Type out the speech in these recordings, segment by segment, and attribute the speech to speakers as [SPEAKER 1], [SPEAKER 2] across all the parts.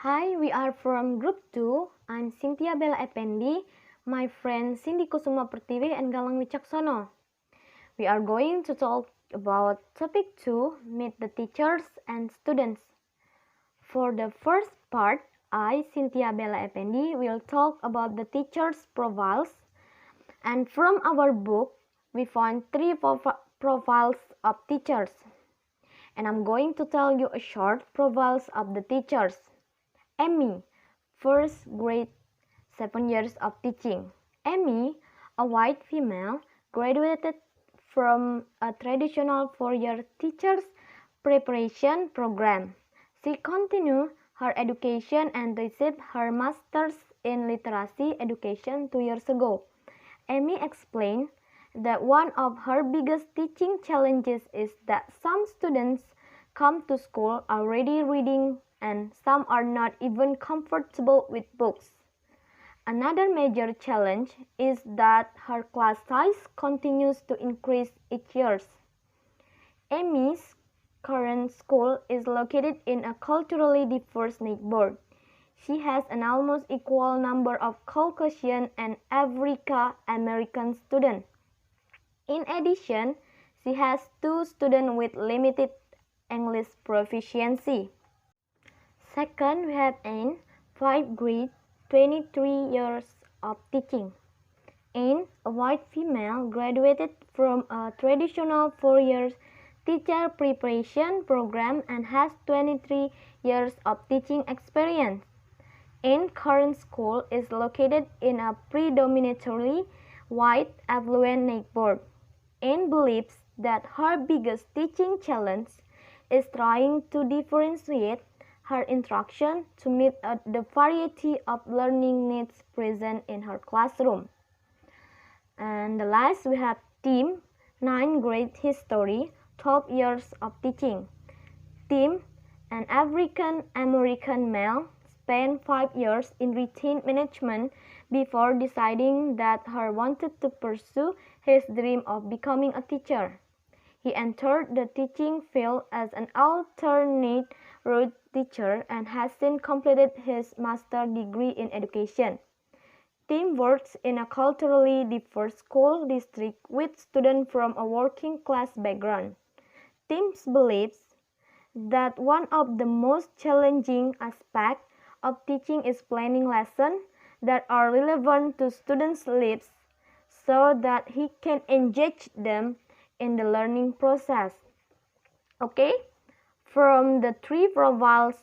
[SPEAKER 1] Hi, we are from Group 2. I'm Cynthia Bella Effendi, my friend Cindy Kusuma Pertiwi and Galang Wicaksono. We are going to talk about topic 2, meet the teachers and students. For the first part, I, Cynthia Bella Effendi, will talk about the teachers' profiles. And from our book, we found three profiles of teachers. And I'm going to tell you a short profiles of the teachers. Amy, first grade, 7 years of teaching. Amy, a white female, graduated from a traditional 4-year teacher's preparation program. She continued her education and received her master's in literacy education 2 years ago. Amy explained that one of her biggest teaching challenges is that some students come to school already reading and some are not even comfortable with books. Another major challenge is that her class size continues to increase each year. Amy's current school is located in a culturally diverse neighborhood. She has an almost equal number of Caucasian and African American students. In addition, she has 2 students with limited English proficiency. Second, we have Anne, 5th grade, 23 years of teaching. Anne, a white female, graduated from a traditional 4-year teacher preparation program and has 23 years of teaching experience. Anne's current school is located in a predominantly white affluent neighborhood. Anne believes that her biggest teaching challenge is trying to differentiate her instruction to meet the variety of learning needs present in her classroom. And the last we have Tim, 9th grade history, 12 years of teaching. Tim, an African American male, spent 5 years in retail management before deciding that he wanted to pursue his dream of becoming a teacher. He entered the teaching field as an alternate route teacher and has since completed his master's degree in education. Tim works in a culturally diverse school district with students from a working class background. Tim believes that one of the most challenging aspects of teaching is planning lessons that are relevant to students' lives so that he can engage them in the learning process. Okay, from the 3 profiles,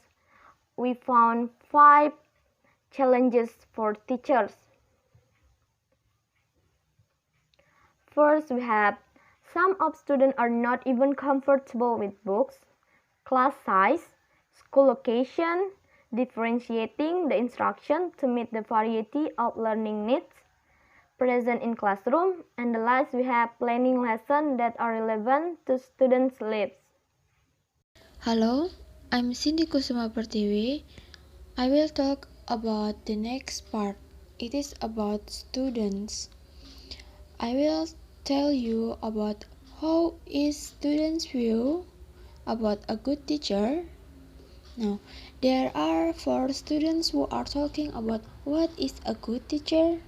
[SPEAKER 1] we found 5 challenges for teachers. First, we have some of students are not even comfortable with books, class size, school location, differentiating the instruction to meet the variety of learning needs present in classroom, and the last we have planning lessons that are relevant to students' lives.
[SPEAKER 2] Hello, I'm Cindy Kusuma Pertiwi. I will talk about the next part. It is about students. I will tell you about how is students' view about a good teacher. Now, there are 4 students who are talking about what is a good teacher.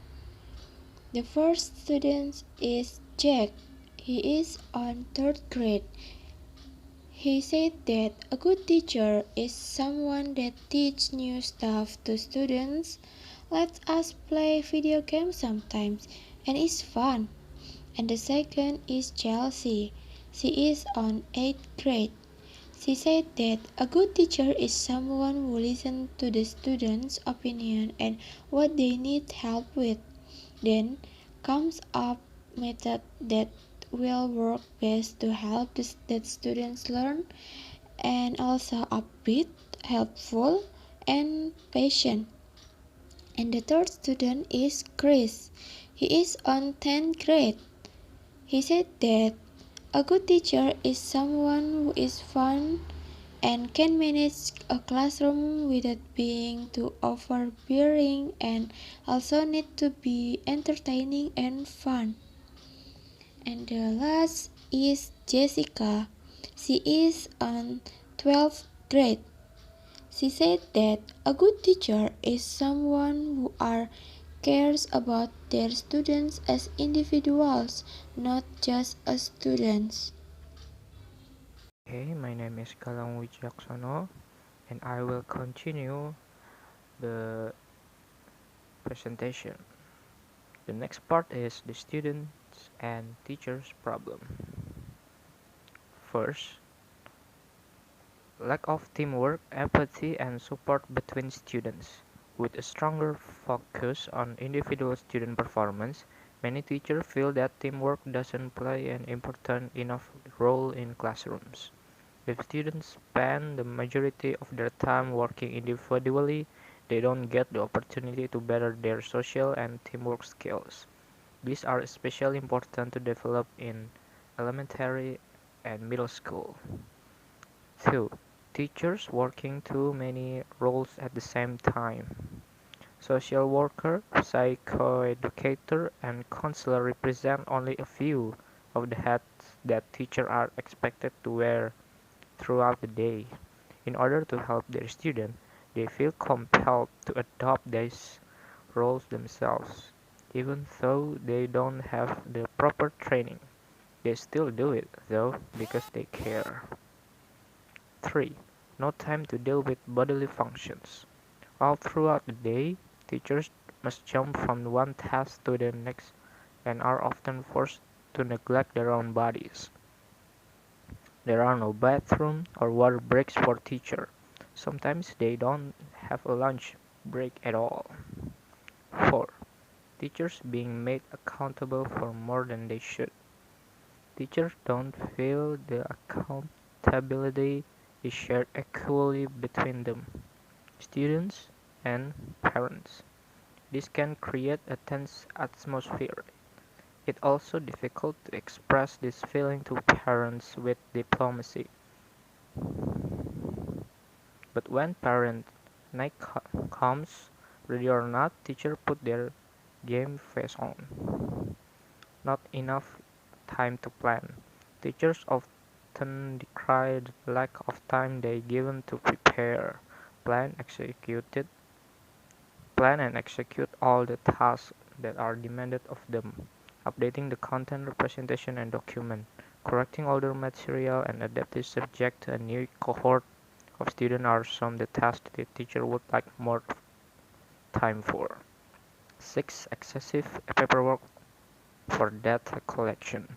[SPEAKER 2] The first student is Jack. He is on 3rd grade. He said that a good teacher is someone that teaches new stuff to students, lets us play video games sometimes, and is fun. And the second is Chelsea. She is on 8th grade. She said that a good teacher is someone who listens to the students' opinion and what they need help with, then comes up method that will work best to help that students learn, and also upbeat, helpful, and patient. And the third student is Chris. He is on 10th grade. He said that a good teacher is someone who is fun and can manage a classroom without being too overbearing and also need to be entertaining and fun. And the last is Jessica. She is on 12th grade. She said that a good teacher is someone who cares about their students as individuals, not just as students.
[SPEAKER 3] Hey, my name is Galang Wijaksono, and I will continue the presentation. The next part is the students and teachers problem. First, lack of teamwork, empathy, and support between students. With a stronger focus on individual student performance, many teachers feel that teamwork doesn't play an important enough role in classrooms. If students spend the majority of their time working individually, they don't get the opportunity to better their social and teamwork skills. These are especially important to develop in elementary and middle school. 2. Teachers working too many roles at the same time. Social worker, psychoeducator, and counselor represent only a few of the hats that teachers are expected to wear throughout the day. In order to help their students, they feel compelled to adopt these roles themselves. Even though they don't have the proper training, they still do it, though, because they care. 3. No time to deal with bodily functions. All throughout the day, teachers must jump from one task to the next and are often forced to neglect their own bodies. There are no bathroom or water breaks for teachers. Sometimes they don't have a lunch break at all. 4. Teachers being made accountable for more than they should. Teachers don't feel the accountability is shared equally between them, students, and parents. This can create a tense atmosphere. It's also difficult to express this feeling to parents with diplomacy. But when parent night comes, ready or not, teachers put their game face on. Not enough time to plan. Teachers often decry the lack of time they given to prepare, plan, executed, plan and execute all the tasks that are demanded of them, updating the content, representation, and document, correcting older material, and adaptive subject to a new cohort of students are some of the tasks the teacher would like more time for. 6. Excessive paperwork for data collection.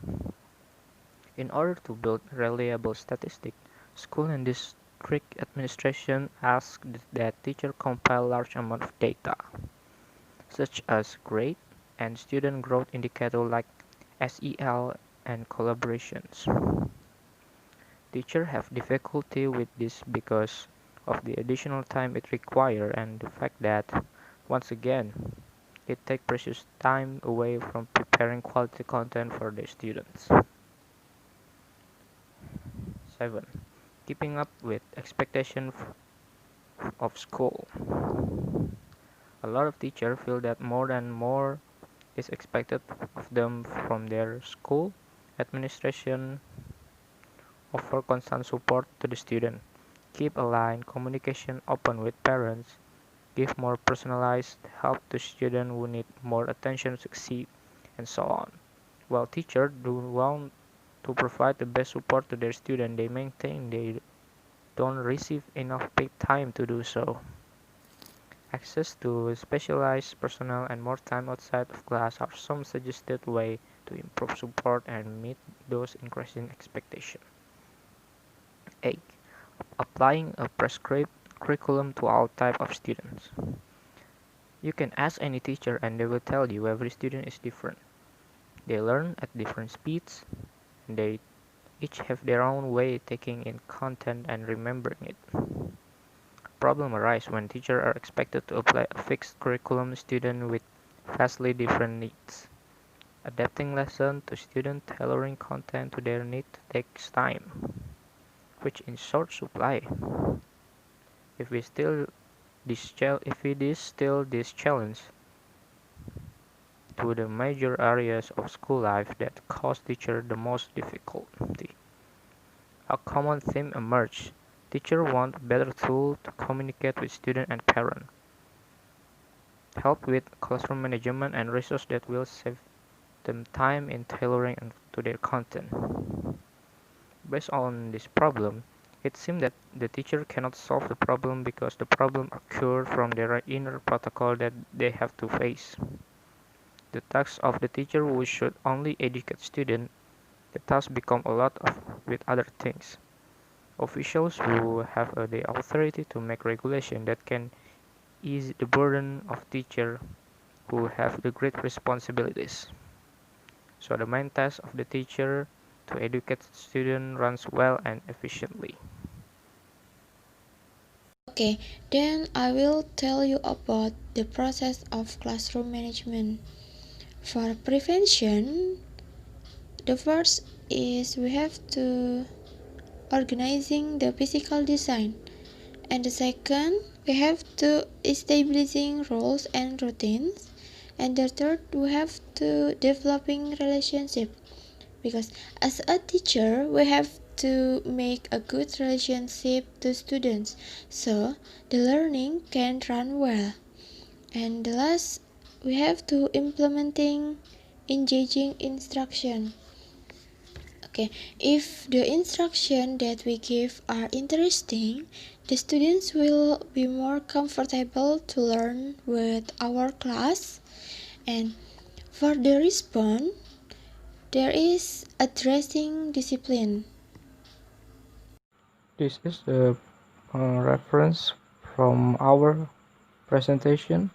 [SPEAKER 3] In order to build reliable statistics, school and district administration ask that teachers compile large amount of data, such as grade and student growth indicators like SEL and collaborations. Teachers have difficulty with this because of the additional time it requires and the fact that, once again, it takes precious time away from preparing quality content for their students. 7. Keeping up with expectations of school. A lot of teachers feel that more and more is expected of them from their school administration. Offer constant support to the student, keep a line communication open with parents, give more personalized help to students who need more attention to succeed, and so on. While teachers do want to provide the best support to their students, they maintain they don't receive enough paid time to do so. Access to specialized personnel and more time outside of class are some suggested ways to improve support and meet those increasing expectations. 8. Applying a prescribed curriculum to all types of students. You can ask any teacher and they will tell you every student is different. They learn at different speeds, and they each have their own way taking in content and remembering it. Problems arise when teachers are expected to apply a fixed curriculum to students with vastly different needs. Adapting lessons to students, tailoring content to their needs takes time, which in short supply. If we still if it is still this challenge to the major areas of school life that cause teachers the most difficulty. A common theme emerged: Teachers want a better tool to communicate with students and parents, help with classroom management and resources that will save them time in tailoring to their content. Based on this problem, it seems that the teacher cannot solve the problem because the problem occurs from their inner protocol that they have to face. The task of the teacher who should only educate students, the task become a lot of with other things. Officials who have the authority to make regulation that can ease the burden of teachers who have the great responsibilities. So the main task of the teacher to educate students runs well and efficiently.
[SPEAKER 2] Okay, then I will tell you about the process of classroom management. For prevention, the first is we have to organizing the physical design, and the second we have to establishing roles and routines, and the third we have to developing relationship, because as a teacher we have to make a good relationship to students so the learning can run well. And the last, we have to implementing engaging instruction. Okay, if the instruction that we give are interesting, the students will be more comfortable to learn with our class. And for the response, there is addressing discipline.
[SPEAKER 3] This is the reference from our presentation.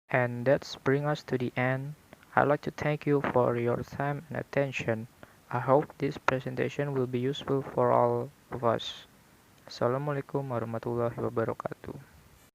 [SPEAKER 3] And that's bring us to the end. I'd like to thank you for your time and attention. I hope this presentation will be useful for all of us. Assalamualaikum warahmatullahi wabarakatuh.